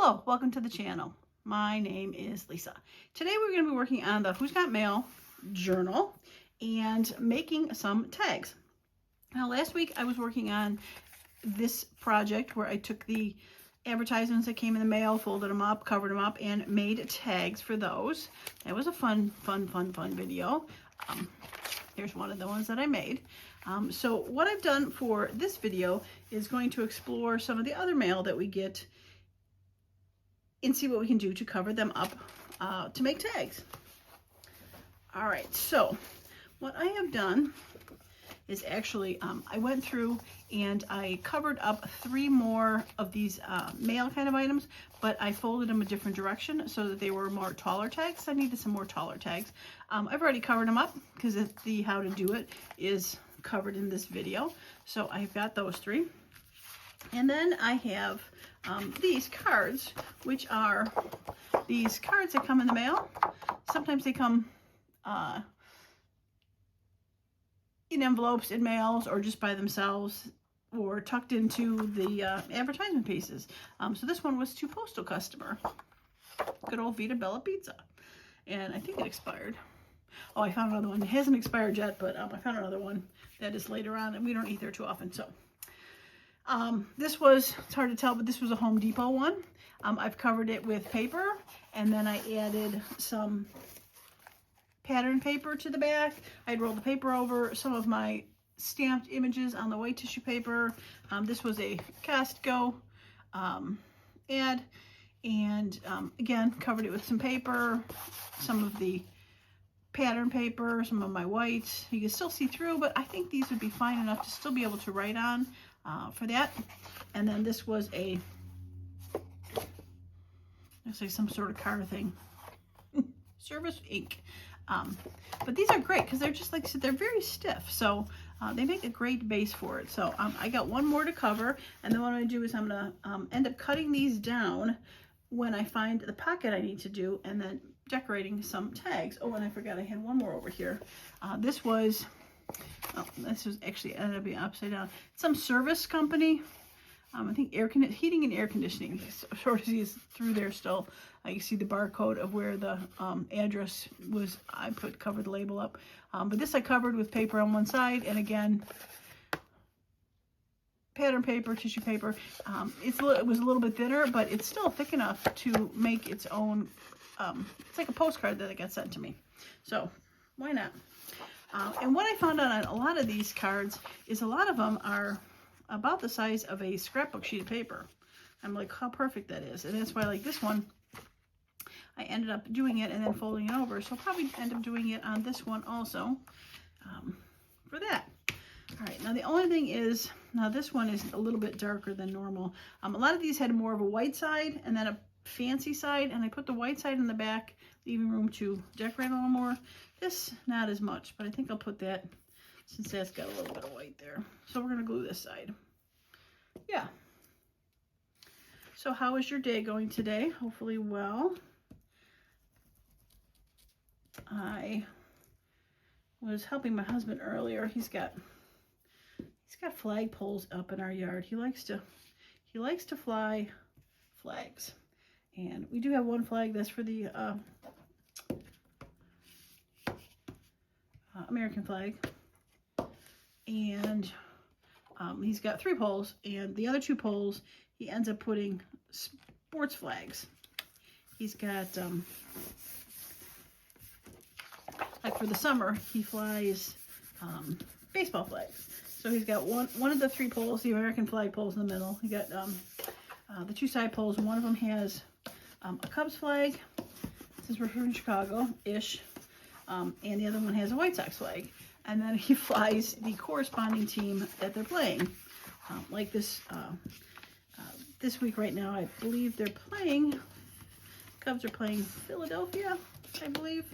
Hello, welcome to the channel. My name is Lisa. Today we're going to be working on the Who's Got Mail journal and making some tags. Now last week I was working on this project where I took the advertisements that came in the mail, folded them up, covered them up, and made tags for those. That was a fun video. Here's one of the ones that I made. So what I've done for this video is going to explore some of the other mail that we get and see what we can do to cover them up to make tags. All right, so what I have done is actually I went through and I covered up 3 more of these mail kind of items, but I folded them a different direction so that they were more taller tags. I needed some more taller tags. I've already covered them up because the how to do it is covered in this video. So I've got those 3. And then I have these cards, which are these cards that come in the mail. Sometimes they come in envelopes, in mails, or just by themselves, or tucked into the advertisement pieces. So this one was to postal customer. Good old Vita Bella Pizza. And I think it expired. Oh, I found another one. It hasn't expired yet, but I found another one that is later on, and we don't eat there too often, so. This was, it's hard to tell, but this was a Home Depot one. I've covered it with paper, and then I added some pattern paper to the back. I'd rolled the paper over some of my stamped images on the white tissue paper. This was a Costco ad, and again, covered it with some paper, some of the pattern paper, some of my white. You can still see through, but I think these would be fine enough to still be able to write on for that. And then this was looks like some sort of car thing. Service ink. But these are great because they're just like, they're very stiff. So they make a great base for it. So I got one more to cover. And then what I'm going to do is I'm going to end up cutting these down when I find the pocket I need to do, and then decorating some tags. Oh, and I forgot I had one more over here. This was actually ended up being upside down. Some service company. I think heating and air conditioning. Sort of is through there still. You can see the barcode of where the address was. I covered the label up. But this I covered with paper on one side, and again, pattern paper, tissue paper. It was a little bit thinner, but it's still thick enough to make its own. It's like a postcard that got sent to me. So why not? And what I found out on a lot of these cards is a lot of them are about the size of a scrapbook sheet of paper. I'm like, how perfect that is. And that's why, like this one, I ended up doing it and then folding it over. So I'll probably end up doing it on this one also for that. All right, now the only thing is, now this one is a little bit darker than normal. A lot of these had more of a white side and then a fancy side, and I put the white side in the back, leaving room to decorate a little more. This, not as much, but I think I'll put that, since that's got a little bit of white there. So we're going to glue this side. Yeah. So how is your day going today? Hopefully well. I was helping my husband earlier. He's got flagpoles up in our yard. He likes to fly flags. And we do have one flag that's for the American flag. And he's got 3 poles, and the other 2 poles he ends up putting sports flags. He's got like for the summer he flies baseball flags. So he's got one of the 3 poles, the American flag poles in the middle. He got the 2 side poles. One of them has a Cubs flag, since we're from Chicago-ish, and the other one has a White Sox flag. And then he flies the corresponding team that they're playing. Like this week right now, I believe they're playing, Cubs are playing Philadelphia, I believe.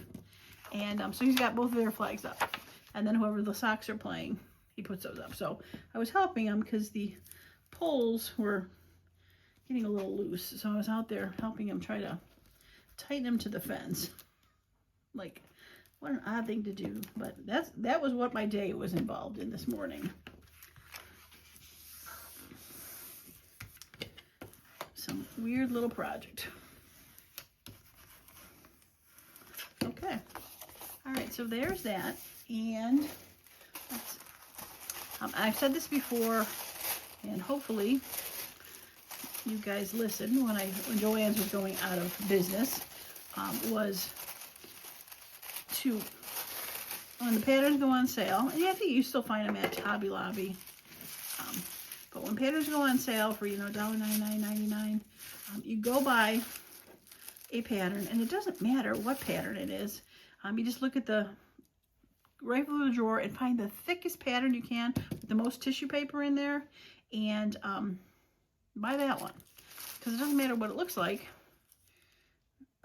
And so he's got both of their flags up. And then whoever the Sox are playing, he puts those up. So I was helping him because the poles were getting a little loose. So I was out there helping him try to tighten them to the fence. Like, what an odd thing to do, but that was what my day was involved in this morning. some weird little project. Okay. All right, so there's that. And I've said this before, and hopefully you guys listened when Joann's was going out of business, was to, when the patterns go on sale, and I think you still find them at Hobby Lobby, but when patterns go on sale for, you know, $1.99.99, you go buy a pattern, and it doesn't matter what pattern it is. You just look at the right through the drawer and find the thickest pattern you can with the most tissue paper in there, and buy that one, because it doesn't matter what it looks like.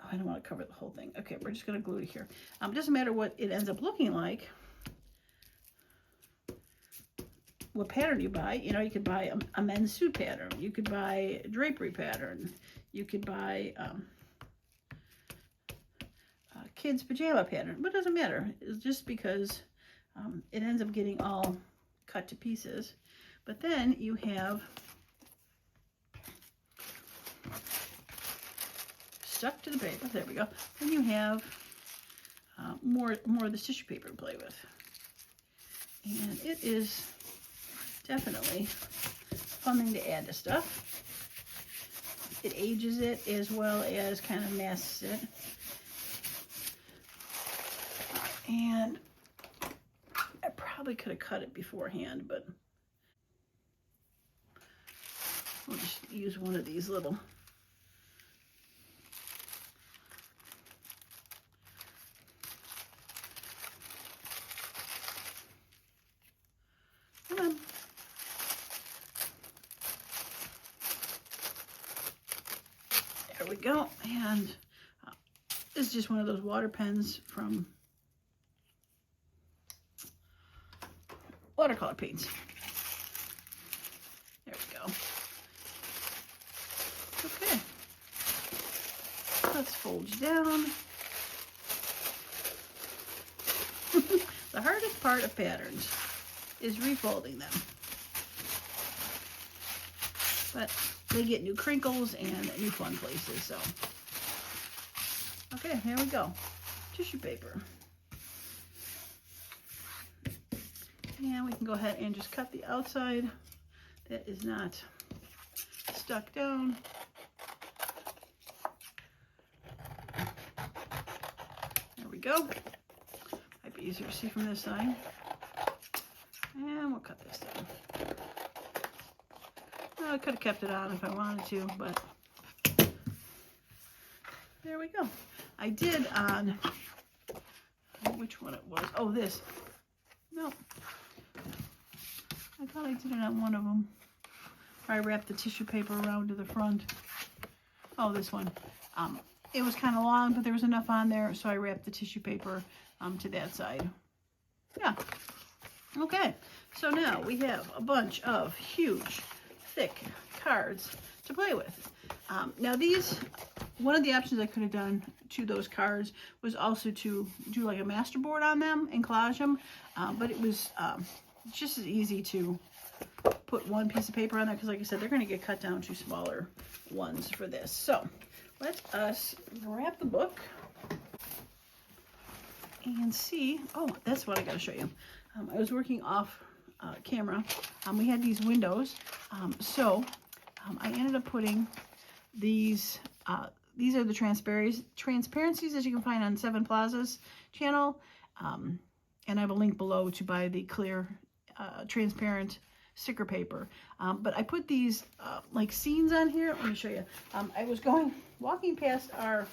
Oh, I don't want to cover the whole thing. Okay, we're just going to glue it here. It doesn't matter what it ends up looking like, what pattern you buy. You know, you could buy a men's suit pattern, you could buy a drapery pattern, you could buy kids pajama pattern, but it doesn't matter. It's just because it ends up getting all cut to pieces. But then you have stuck to the paper, there we go. Then you have more of this tissue paper to play with, and it is definitely fun thing to add to stuff. It ages it as well as kind of masks it. And I probably could have cut it beforehand, but we'll just use one of these little there we go. And this is just one of those water pens from watercolor paints. There we go. Okay, let's fold you down. The hardest part of patterns is refolding them, but they get new crinkles and new fun places. So okay, here we go. Tissue paper. And we can go ahead and just cut the outside that is not stuck down. There we go. Might be easier to see from this side. And we'll cut this down. Well, I could have kept it on if I wanted to, but there we go. I did on, which one it was? Oh, this. No. I thought I did it on one of them. I wrapped the tissue paper around to the front. Oh, this one. It was kind of long, but there was enough on there, so I wrapped the tissue paper to that side. Yeah. Okay. So now we have a bunch of huge, thick cards to play with. Now these, one of the options I could have done to those cards was also to do like a master board on them and collage them, but it was just as easy to put one piece of paper on there, because like I said, they're going to get cut down to smaller ones for this. So let us grab the book and see. Oh, that's what I got to show you. I was working off camera. We had these windows, so I ended up putting these are the transparencies that you can find on Seven Plaza's channel, and I have a link below to buy the clear transparent sticker paper. But I put these like scenes on here. Let me show you. I was walking past our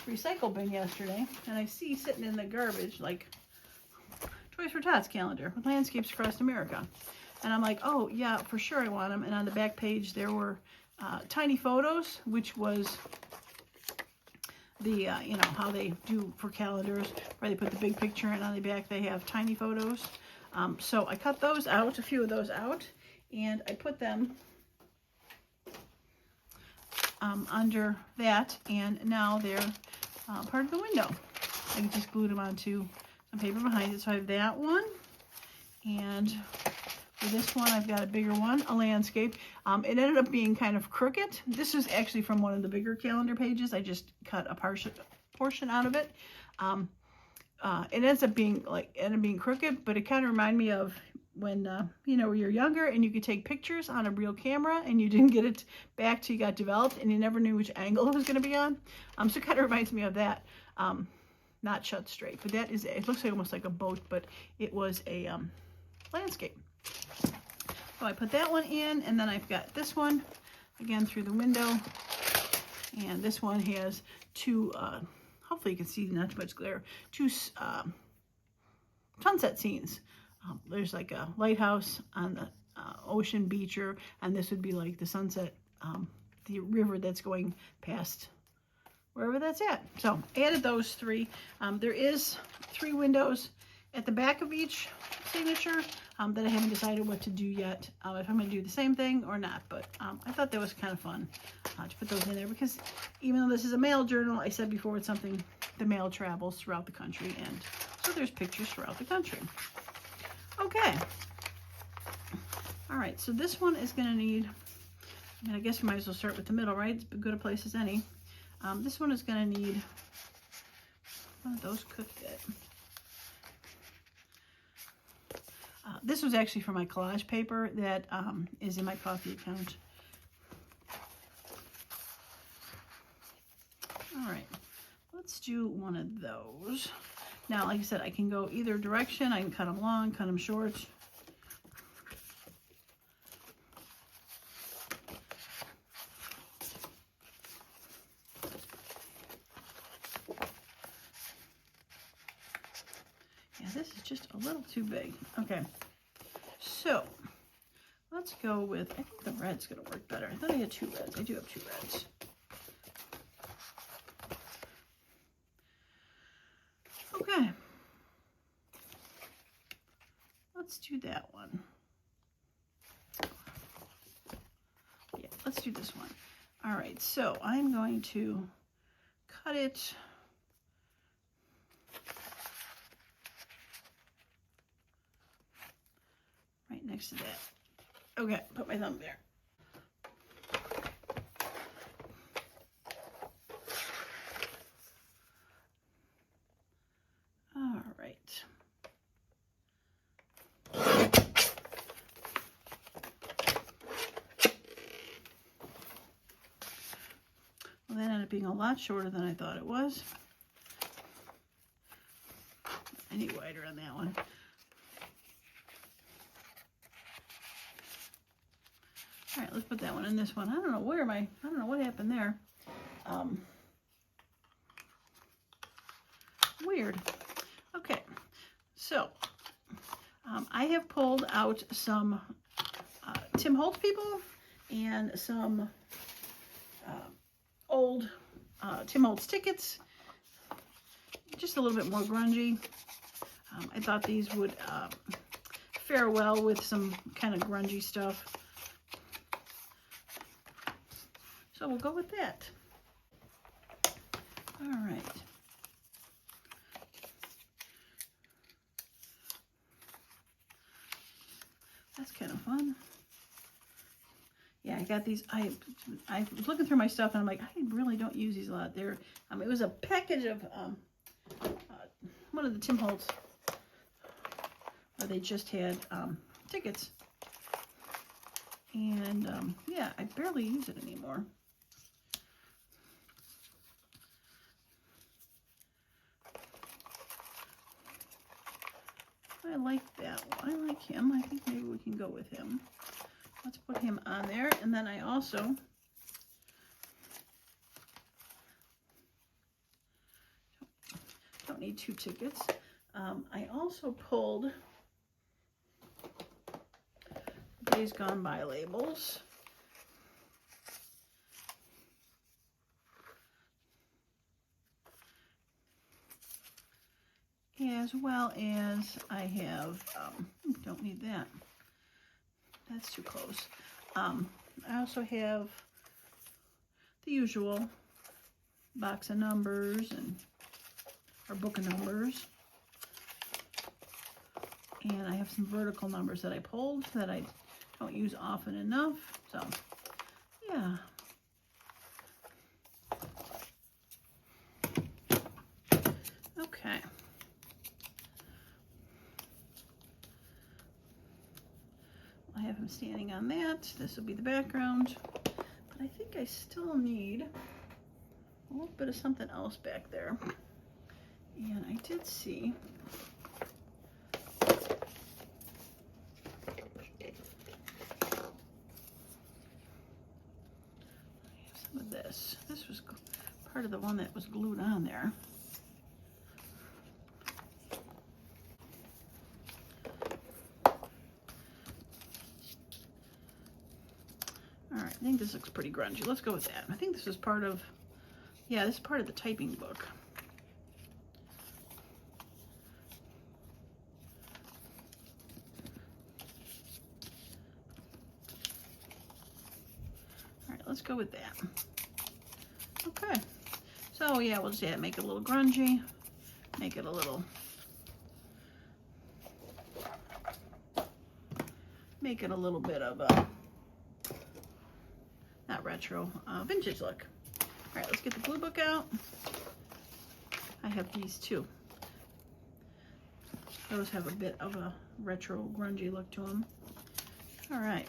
recycle bin yesterday, and I see sitting in the garbage like Toys for Tots calendar with landscapes across America, and I'm like, oh yeah, for sure I want them. And on the back page there were tiny photos, which was the you know how they do for calendars, where they put the big picture, and on the back they have tiny photos. So I cut those out, a few of those out, and I put them under that, and now they're part of the window. I just glued them onto some paper behind it. So I have that one, and For this one, I've got a bigger one, a landscape. It ended up being kind of crooked. This is actually from one of the bigger calendar pages. I just cut a portion out of it. It ends up being crooked, but it kind of reminded me of when you know, you're younger and you could take pictures on a real camera and you didn't get it back till you got developed and you never knew which angle it was going to be on. So it kind of reminds me of that. Not shut straight, but that is, it looks like almost like a boat, but it was a landscape. So I put that one in, and then I've got this one again through the window, and this one has two hopefully you can see, not too much glare, two sunset scenes. There's like a lighthouse on the ocean beacher, and this would be like the sunset, the river that's going past wherever that's at. So added those three. There is 3 windows at the back of each signature that I haven't decided what to do yet, if I'm going to do the same thing or not, but I thought that was kind of fun to put those in there, because even though this is a mail journal, I said before, it's something the mail travels throughout the country, and so there's pictures throughout the country. Okay. All right, so this one is going to need, I mean, I guess you might as well start with the middle, right? It's as good a place as any. This one is going to need, one of those could fit. This was actually for my collage paper that is in my coffee account. All right, let's do one of those. Now, like I said, I can go either direction. I can cut them long, cut them short. Yeah, this is just a little too big. Okay, so let's go with, I think the red's gonna work better. I thought I had 2 reds. I do have 2 reds. Okay, let's do that one. Yeah, let's do this one. All right, so I'm going to cut it right next to that. Okay, put my thumb there. All right. Well, that ended up being a lot shorter than I thought it was. I need wider on that one. All right, let's put that one in this one. I don't know where I don't know what happened there. Weird. Okay, so I have pulled out some Tim Holtz people and some old Tim Holtz tickets, just a little bit more grungy. I thought these would fare well with some kind of grungy stuff. So we'll go with that. All right. That's kind of fun. Yeah, I got these. I was looking through my stuff and I'm like, I really don't use these a lot. There, it was a package of one of the Tim Holtz where they just had tickets, and yeah, I barely use it anymore. I like that one. I like him. I think maybe we can go with him. Let's put him on there. And then I also don't need 2 tickets. I also pulled Days Gone By labels. As well as I have, don't need that. That's too close. I also have the usual box of numbers or book of numbers. And I have some vertical numbers that I pulled that I don't use often enough. So, yeah. Okay. I have him standing on that. This will be the background. But I think I still need a little bit of something else back there. And I did see some of this. This was part of the one that was glued on there. All right, I think this looks pretty grungy. Let's go with that. I think this is part of, yeah, this is part of the typing book. All right, let's go with that. Okay, so yeah, we'll just make it a little grungy, make it a little, bit of a, not retro, vintage look. All right, let's get the glue book out. I have these too. Those have a bit of a retro, grungy look to them. All right.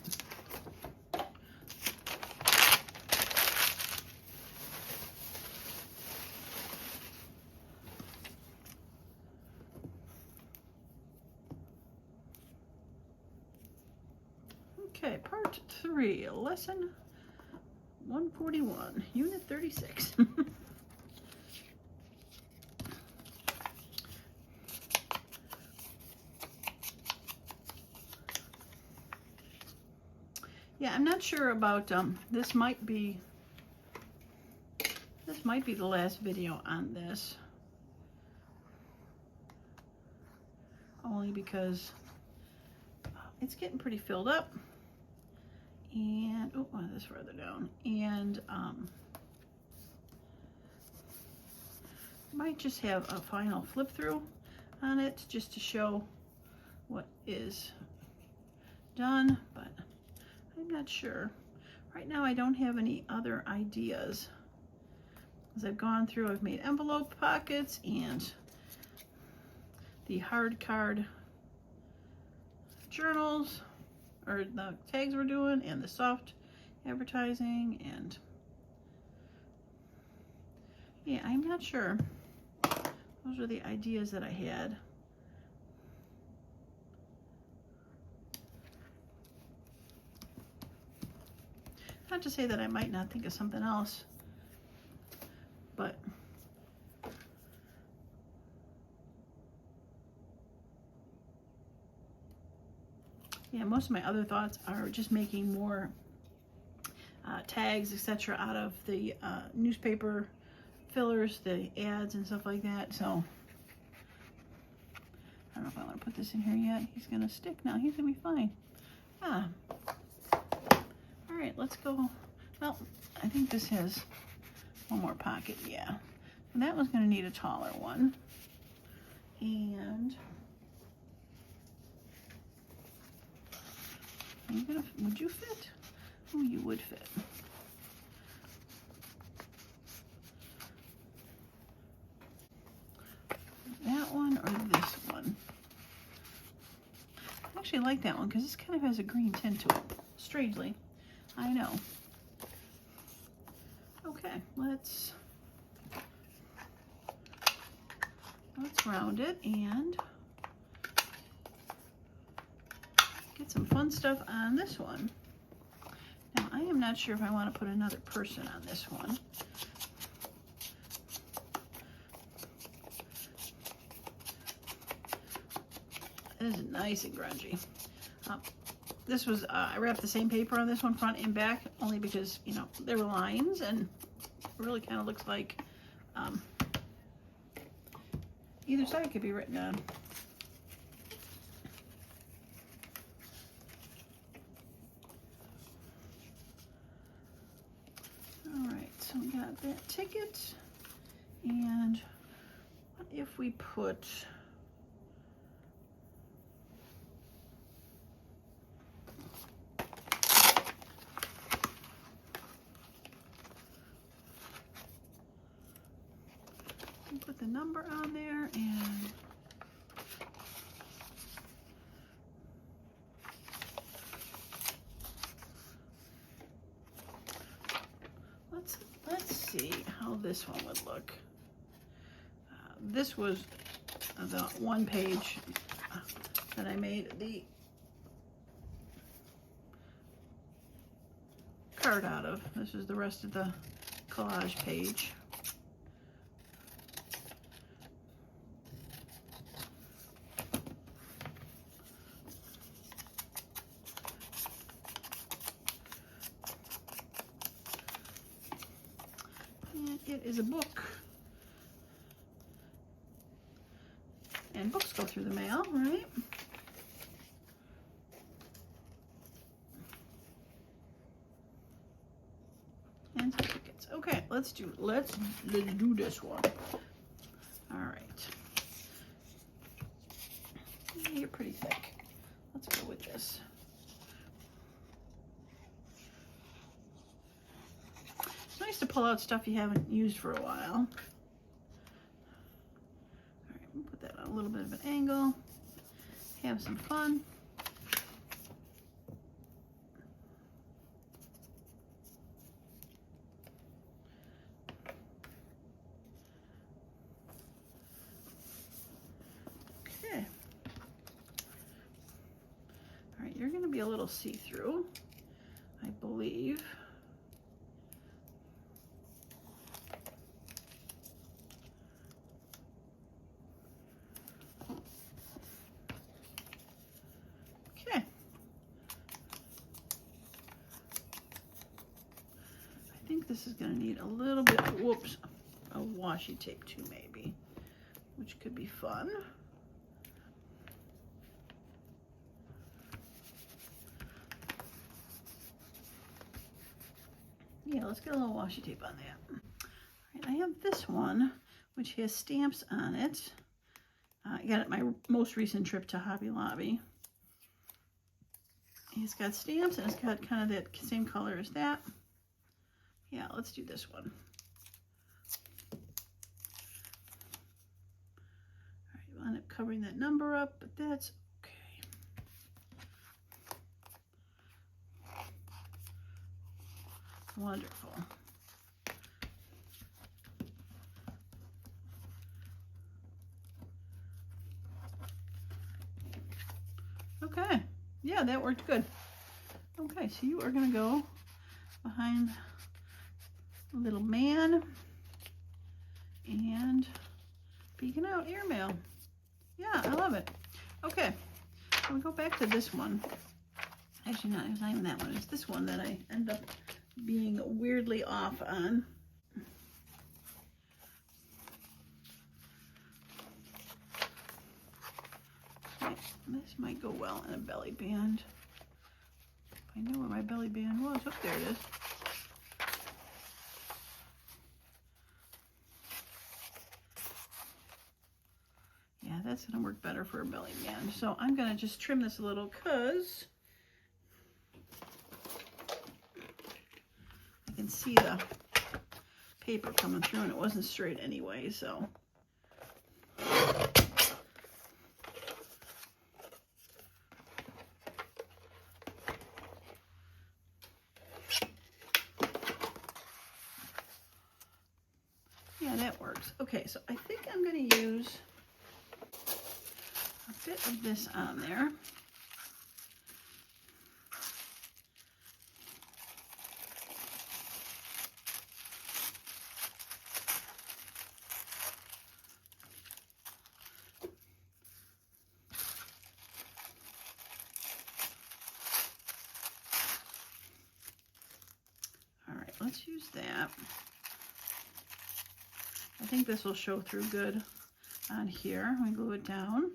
Okay, part 3, lesson 141, unit 36. Yeah, I'm not sure about, this might be the last video on this. Only because it's getting pretty filled up. And, oh, this further down. And, might just have a final flip through on it just to show what is done, but I'm not sure. Right now I don't have any other ideas. As I've gone through, I've made envelope pockets and the hard card journals, or the tags we're doing, and the soft advertising, and yeah, I'm not sure. Those are the ideas that I had. Not to say that I might not think of something else, but yeah, most of my other thoughts are just making more tags, etc., out of the newspaper fillers, the ads and stuff like that. So I don't know if I want to put this in here yet. He's gonna stick now. He's gonna be fine. Yeah. All right, let's go. Well, I think this has one more pocket. Yeah. And that one's gonna need a taller one. And would you fit? Oh, you would fit. That one or this one? I actually like that one because this kind of has a green tint to it. Strangely, I know. Okay, let's round it and get some fun stuff on this one. Now, I am not sure if I want to put another person on this one. This is nice and grungy. This was, I wrapped the same paper on this one, front and back, only because, you know, there were lines, and it really kind of looks like either side could be written on. All right, so we got that ticket, and what if we put Put the number on there and let's see how this one would look. This was the one page that I made the card out of. This is the rest of the collage page. And it is a book. And books go through the mail, right? And certificates. Okay, let's do this one. All right. Yeah, you're pretty thick. Let's go with this. It's nice to pull out stuff you haven't used for a while. Put that on a little bit of an angle, have some fun. Okay. All right, you're going to be a little see-through, I believe. I think this is going to need a little bit, whoops, a washi tape too maybe, which could be fun. Yeah, let's get a little washi tape on that. All right, I have this one, which has stamps on it. I got it my most recent trip to Hobby Lobby. It's got stamps and it's got kind of that same color as that. Yeah, let's do this one. All right, we'll end up covering that number up, but that's okay. Wonderful. Okay, yeah, that worked good. Okay, so you are going to go behind a little man and peeking out airmail. Yeah, I love it. Okay, so we go back to this one. Actually, it's not even that one. It's this one that I end up being weirdly off on. This might go well in a belly band. I know where my belly band was. Oh, there it is. Yeah, that's going to work better for a belly band. So I'm going to just trim this a little because I can see the paper coming through and it wasn't straight anyway, so. Yeah, that works. Okay, so I think I'm going to use a bit of this on there. All right, let's use that. I think this will show through good on here. We glue it down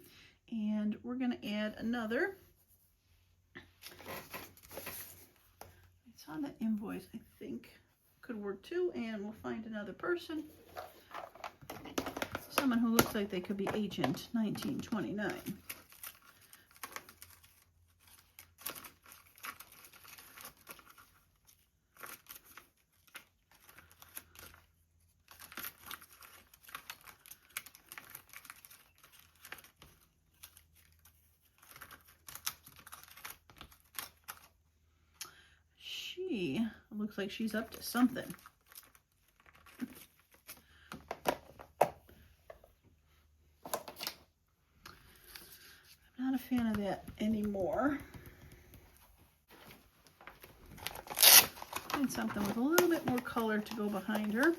and we're going to add another. It's on the invoice, I think. Could work too, and we'll find another person. Someone who looks like they could be Agent 1929. looks like she's up to something. I'm not a fan of that anymore. Find something with a little bit more color to go behind her.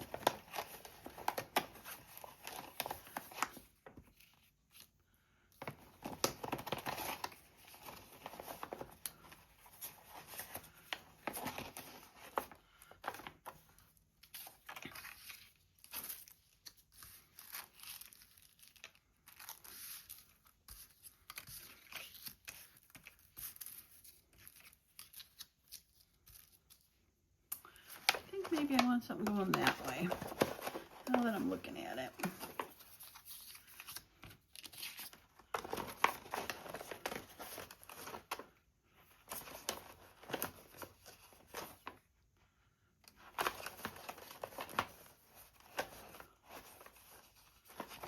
Maybe I want something going that way, now that I'm looking at it.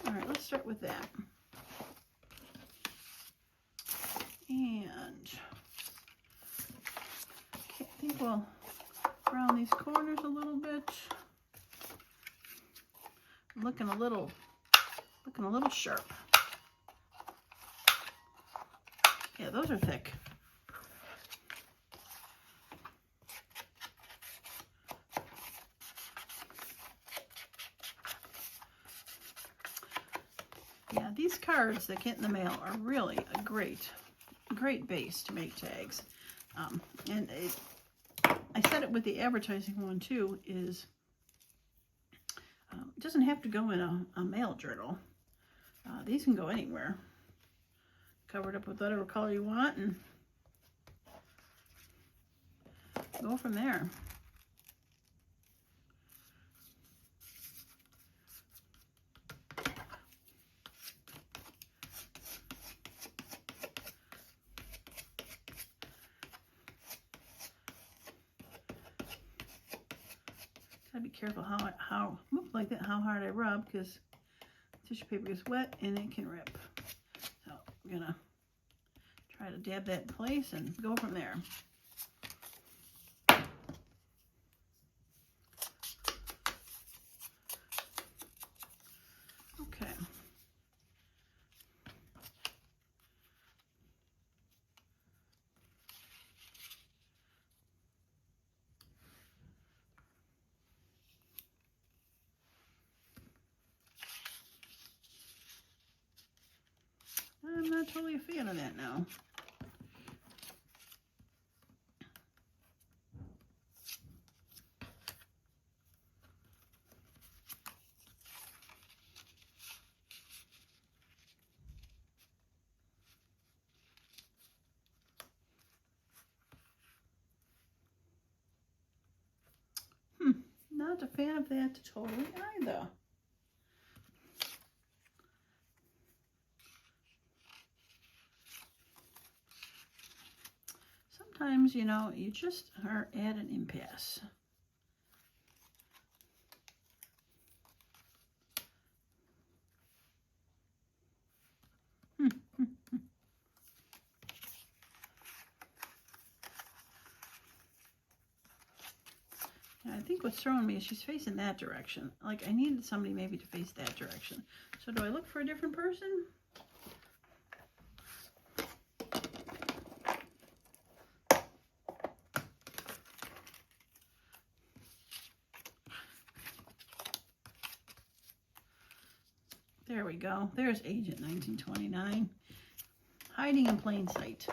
All right, let's start with that. And okay, I think we'll around these corners a little bit. Looking a little sharp. Yeah, those are thick. Yeah, these cards that get in the mail are really a great base to make tags. I said it with the advertising one too, is it doesn't have to go in a mail journal. These can go anywhere. Covered up with whatever color you want and go from there. Gotta be careful how hard I rub, because tissue paper gets wet and it can rip. So I'm gonna try to dab that in place and go from there. Okay. I'm not totally a fan of that now. Not a fan of that totally either. Sometimes, you know, you just are at an impasse. I think what's throwing me is she's facing that direction. Like, I needed somebody maybe to face that direction. So do I look for a different person? There we go. There's Agent 1929. Hiding in plain sight.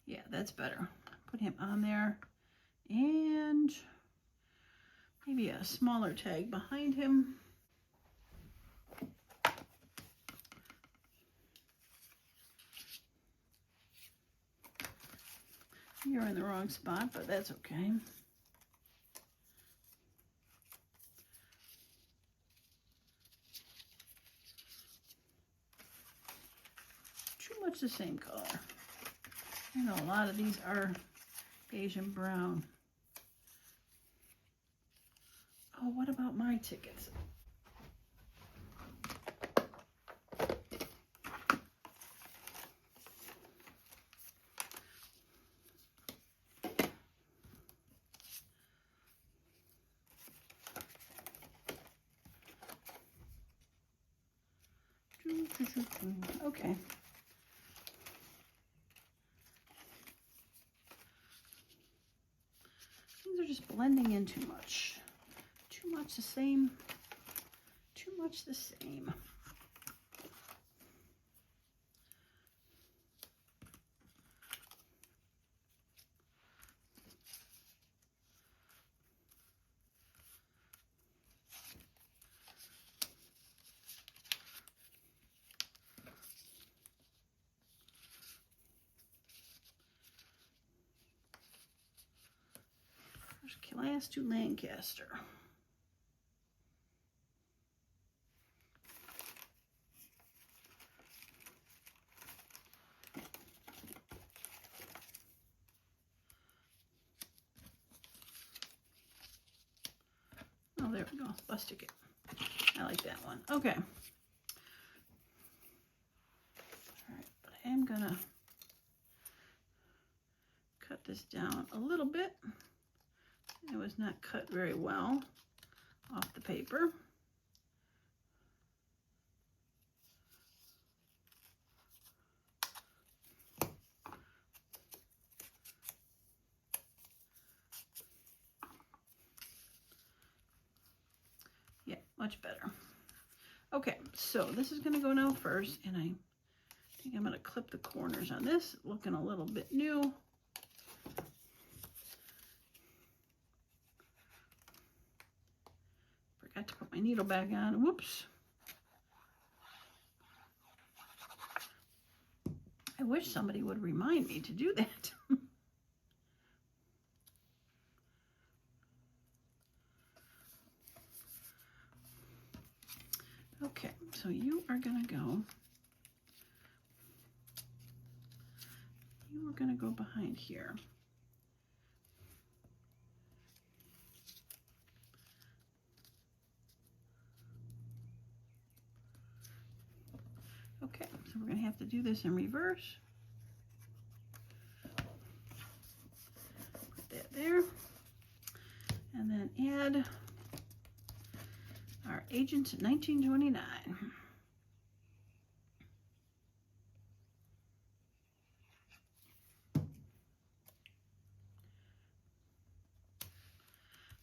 Yeah, that's better. Put him on there. And maybe a smaller tag behind him. You're in the wrong spot, but that's okay. Too much the same color. I know a lot of these are Asian brown. Oh, what about my tickets? Okay. Things are just blending in too much. Too much the same. Too much the same. First class to Lancaster. Oh, there we go. Bus ticket. I like that one. Okay. All right, but I am gonna cut this down a little bit. It was not cut very well off the paper. Yeah, much better. Okay, so this is gonna go now first, and I think I'm gonna clip the corners on this, looking a little bit new. Forgot to put my needle back on. Whoops. I wish somebody would remind me to do that. Okay, so you are gonna go behind here. Okay, so we're gonna have to do this in reverse. Put that there. And then add our Agent 1929.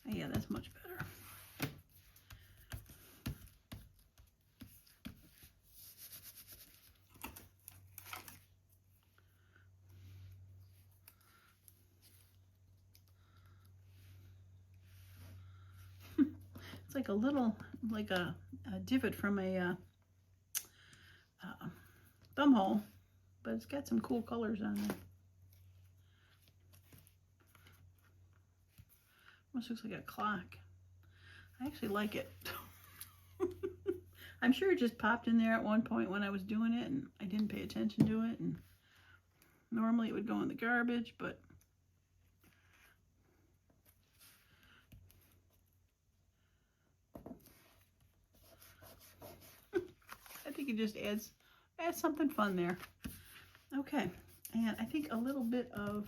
Oh, yeah, that's much better. It's like a little, like a divot from a thumb hole, but it's got some cool colors on it. Almost looks like a clock. I actually like it. I'm sure it just popped in there at one point when I was doing it and I didn't pay attention to it, and normally it would go in the garbage, but I think it just adds something fun there. Okay, and I think a little bit of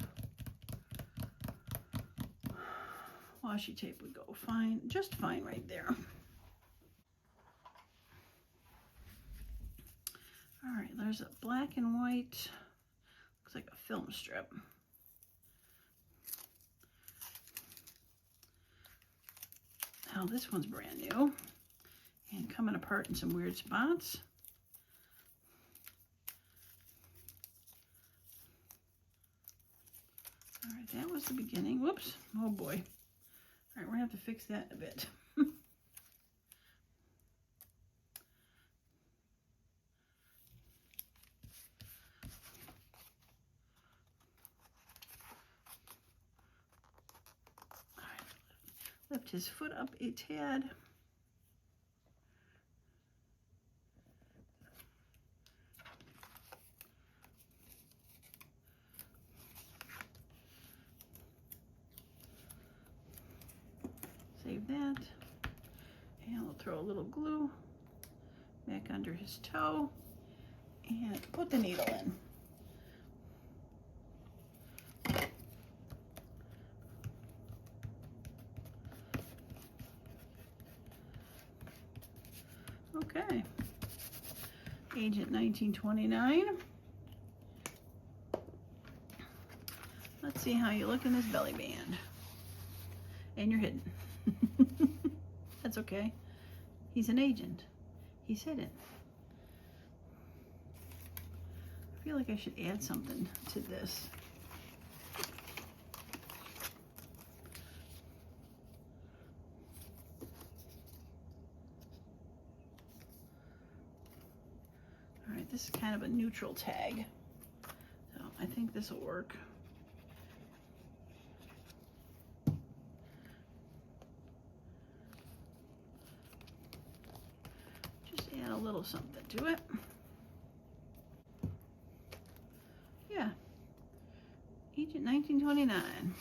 washi tape would go fine, just fine right there. All right, there's a black and white, looks like a film strip. Now this one's brand new and coming apart in some weird spots. All right, that was the beginning. Whoops, oh boy. All right, we're gonna have to fix that a bit. Lift his foot up a tad. Save that. And we'll throw a little glue back under his toe and put the needle in. Okay, Agent 1929. Let's see how you look in this belly band. And you're hidden. That's okay. He's an agent. He's hidden. I feel like I should add something to this. All right, this is kind of a neutral tag. So I think this will work. Add a little something to it. Yeah. Agent 1929.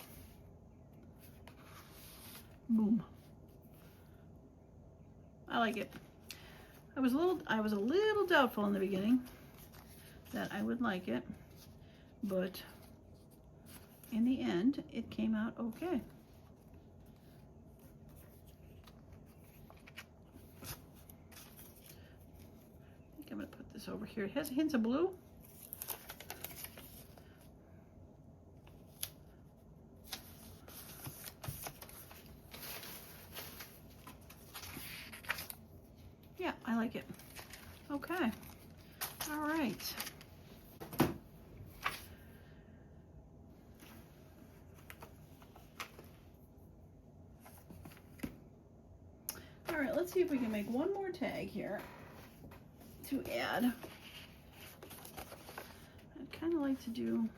Boom. I like it. I was a little doubtful in the beginning that I would like it, but in the end it came out okay. I'm going to put this over here. It has hints of blue. Yeah, I like it. Okay. All right. All right, let's see if we can make one more tag here to add. I'd kind of like to do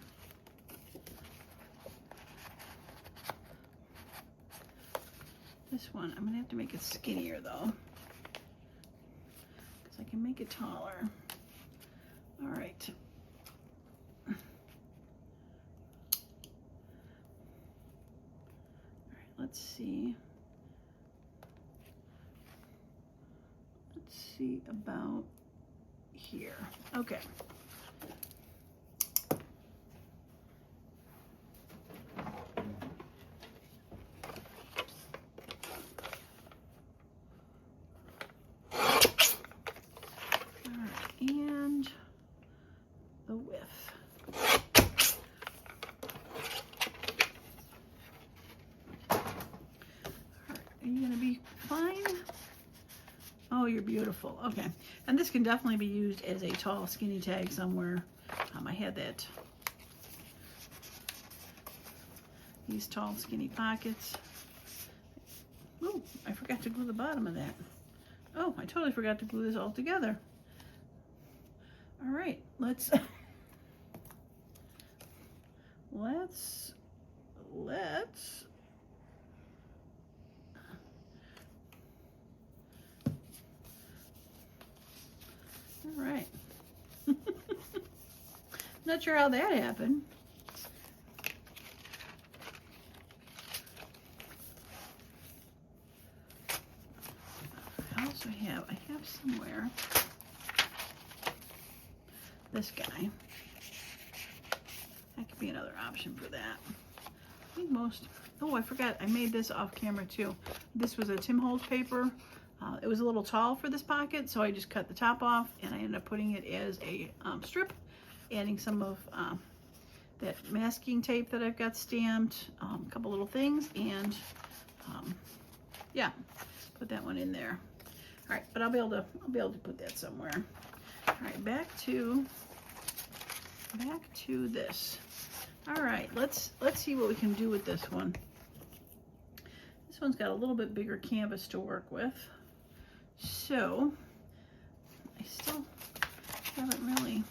this one. I'm gonna have to make it skinnier though, because I can make it taller. All right. All right, let's see. Let's see about here. Okay. All right, and the width. All right, are you gonna be fine? Oh, you're beautiful. Okay. And this can definitely be used as a tall, skinny tag somewhere. I had these tall, skinny pockets. Oh, I forgot to glue the bottom of that. Oh, I totally forgot to glue this all together. All right, let's all right. Not sure how that happened. I also have somewhere this guy. That could be another option for that. I think most, oh, I forgot, I made this off camera too. This was a Tim Holtz paper. It was a little tall for this pocket, so I just cut the top off and I ended up putting it as a strip, adding some of that masking tape that I've got stamped, a couple little things, and yeah, put that one in there. All right, but I'll be able to put that somewhere. All right, back to this. All right, let's see what we can do with this one. This one's got a little bit bigger canvas to work with. So I still haven't really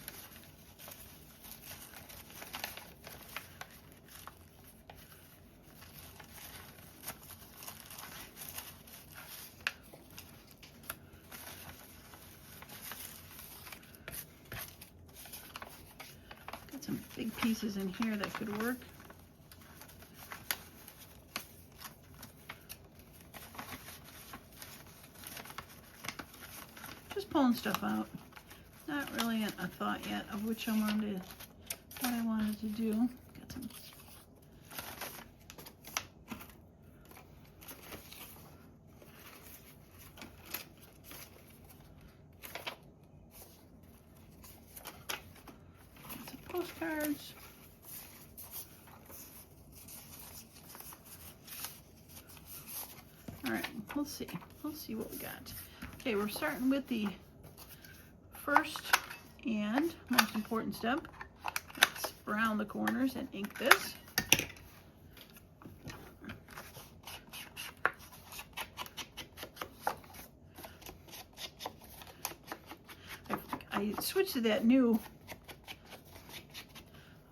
got some big pieces in here that could work. Just pulling stuff out. Not really a thought yet of what I wanted to do. Got some. postcards. All right, let's see. Let's see what we got. Okay, we're starting with the first and most important step. Let's round the corners and ink this. I switched to that new,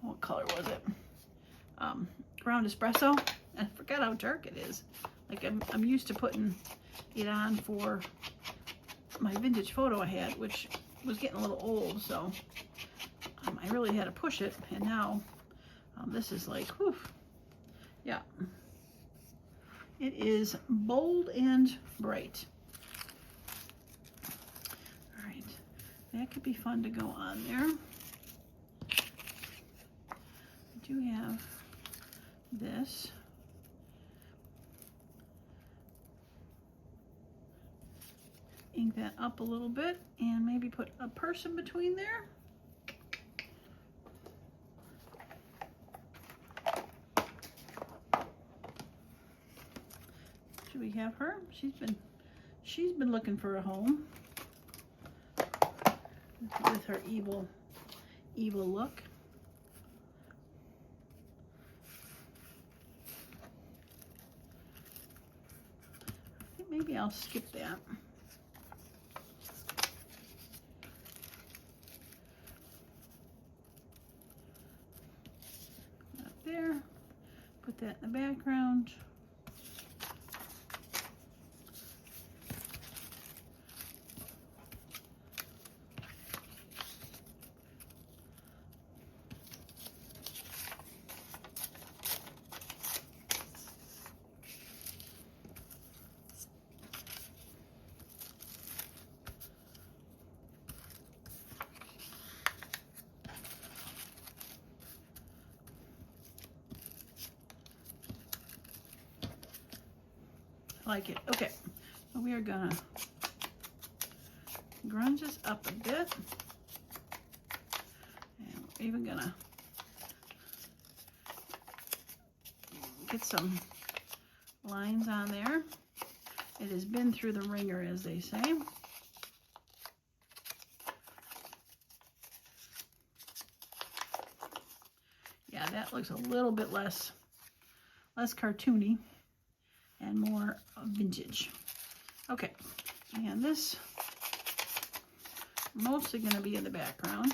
what color was it? Ground espresso. I forgot how dark it is. Like I'm used to putting it on for my vintage photo I had, which was getting a little old, so I really had to push it. And now this is like, whew, yeah. It is bold and bright. All right, that could be fun to go on there. I do have this. Ink that up a little bit and maybe put a person between there. Should we have her? She's been looking for a home with her evil look. I think maybe I'll skip that. There, put that in the background. Like it. Okay, so we are gonna grunge this up a bit, and we're even gonna get some lines on there. It has been through the ringer, as they say. Yeah, that looks a little bit less cartoony and more vintage. Okay, and this mostly going to be in the background.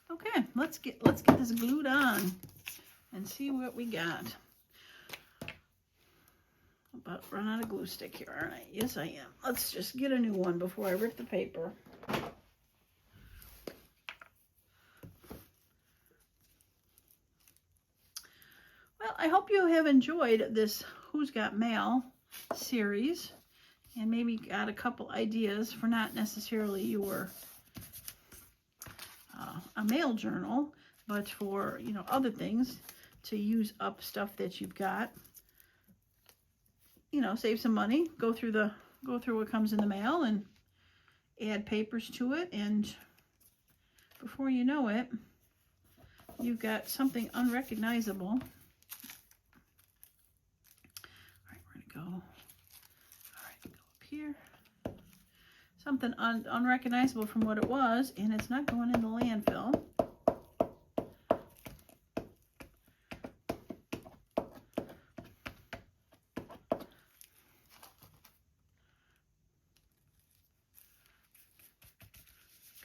Okay, let's get this glued on and see what we got. About to run out of glue stick here, aren't I? Yes, I am. Let's just get a new one before I rip the paper. I hope you have enjoyed this Who's Got Mail series and maybe got a couple ideas for not necessarily your a mail journal, but for, you know, other things to use up stuff that you've got. You know, save some money, go through what comes in the mail and add papers to it, and before you know it, you've got something unrecognizable. Go up here. Something unrecognizable from what it was, and it's not going in the landfill.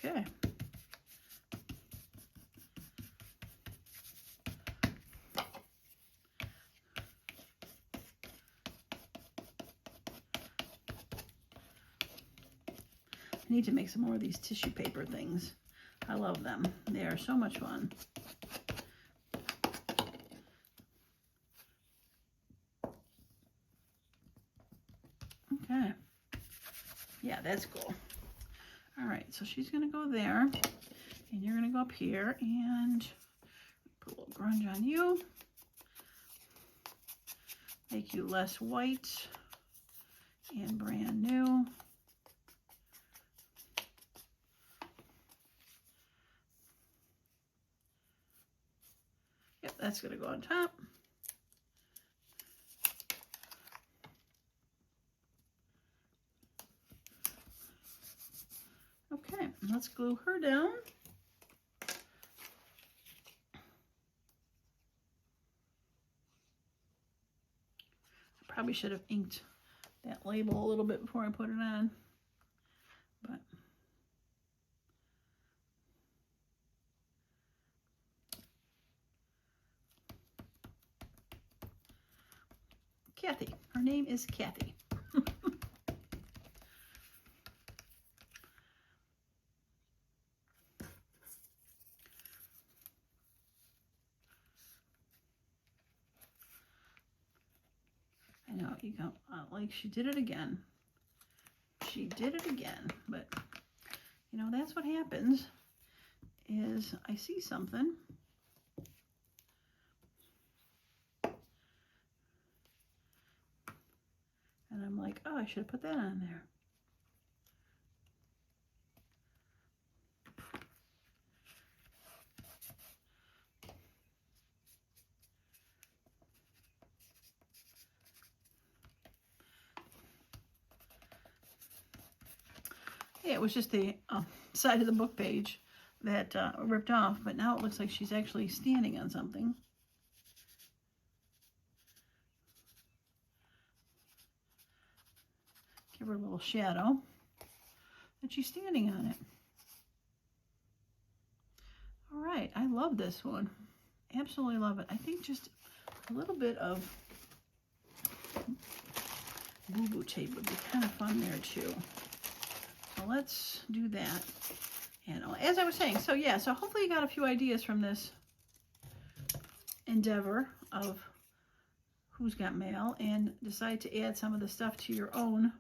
Okay. I need to make some more of these tissue paper things. I love them. They are so much fun. Okay. Yeah, that's cool. All right, so she's going to go there, and you're going to go up here and put a little grunge on you. make you less white and brand new. Yep, that's going to go on top. Okay, let's glue her down. I probably should have inked that label a little bit before I put it on, but Kathy. Her name is Kathy. I know, you go, like she did it again. She did it again, but you know, that's what happens is I see something and I'm like, oh, I should have put that on there. Yeah, it was just the side of the book page that ripped off, but now it looks like she's actually standing on something. Give her a little shadow, and she's standing on it. All right, I love this one. Absolutely love it. I think just a little bit of boo-boo tape would be kind of fun there too. So let's do that. And as I was saying, so yeah, so hopefully you got a few ideas from this endeavor of Who's Got Mail and decide to add some of the stuff to your own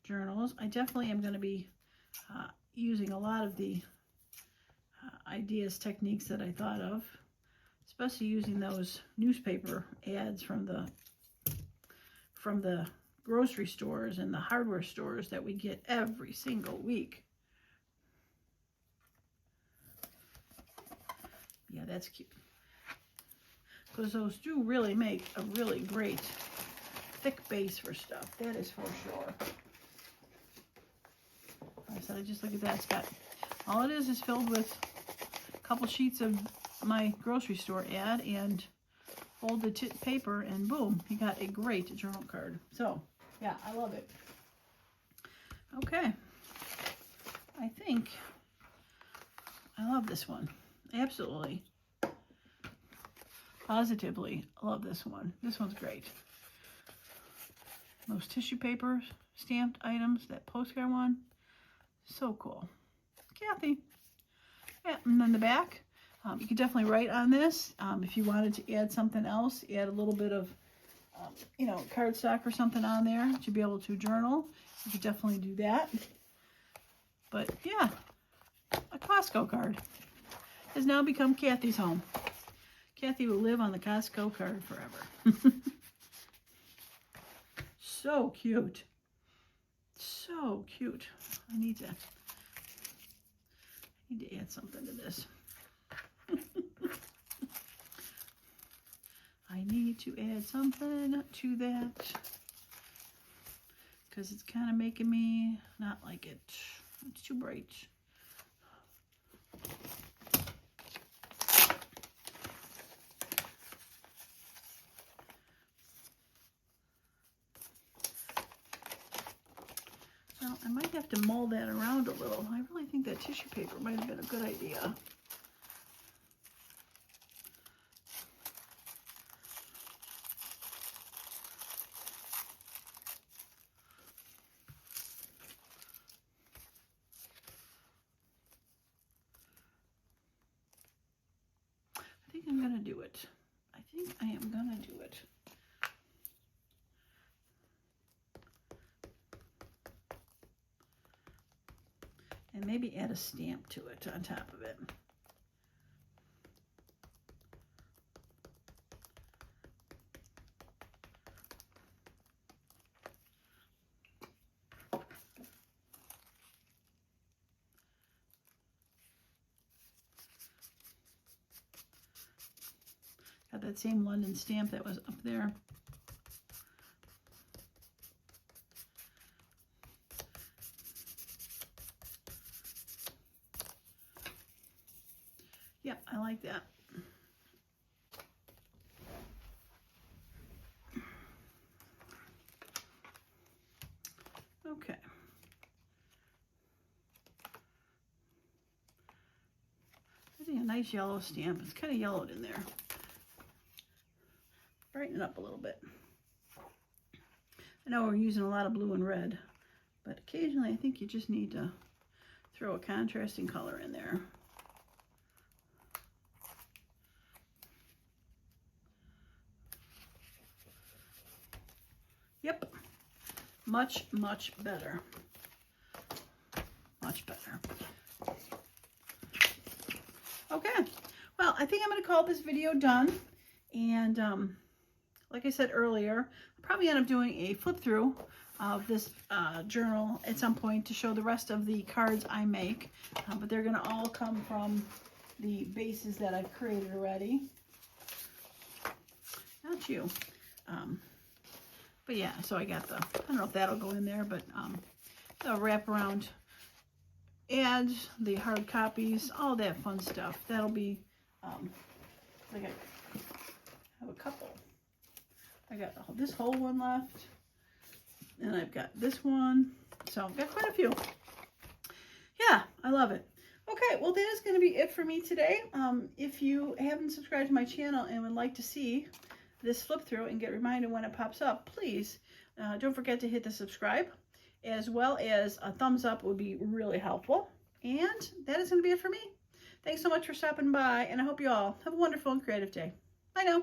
journals. I definitely am going to be using a lot of the ideas, techniques that I thought of, especially using those newspaper ads from the grocery stores and the hardware stores that we get every single week. Yeah, that's cute. Because those do really make a really great thick base for stuff. That is for sure. I said, I just look at that. It's got, all it is filled with a couple sheets of my grocery store ad and fold the paper and boom, you got a great journal card. So, yeah, I love it. Okay. I think I love this one. Absolutely. Positively love this one. This one's great. Those tissue paper stamped items, that postcard one, so cool. Kathy. Yeah, and then the back, you could definitely write on this. If you wanted to add something else, add a little bit of, you know, cardstock or something on there to be able to journal. You could definitely do that. But yeah, a Costco card has now become Kathy's home. Kathy will live on the Costco card forever. So cute. So cute. I need to add something to this. I need to add something to that because it's kind of making me not like it. It's too bright. Well, I might have to mold that around a little. I really think that tissue paper might have been a good idea. I think I'm going to do it. I think I am going to do it. And maybe add a stamp to it on top of it. that same London stamp that was up there. Yep, I like that. Okay. I think a nice yellow stamp. It's kind of yellowed in there. Brighten it up a little bit. I know we're using a lot of blue and red, but occasionally I think you just need to throw a contrasting color in there. Yep, much, much better. Much better. Okay, well, I think I'm going to call this video done. And like I said earlier, I'll probably end up doing a flip through of this journal at some point to show the rest of the cards I make. But they're going to all come from the bases that I've created already. Not you. But yeah, so I got the, I don't know if that'll go in there, but the wraparound and the hard copies, all that fun stuff. That'll be, like I have a couple. I got this whole one left, and I've got this one. So I've got quite a few. Yeah, I love it. Okay, well, that is going to be it for me today. If you haven't subscribed to my channel and would like to see this flip through and get reminded when it pops up, please don't forget to hit the subscribe, as well as a thumbs up would be really helpful. And that is going to be it for me. Thanks so much for stopping by, and I hope you all have a wonderful and creative day. Bye now.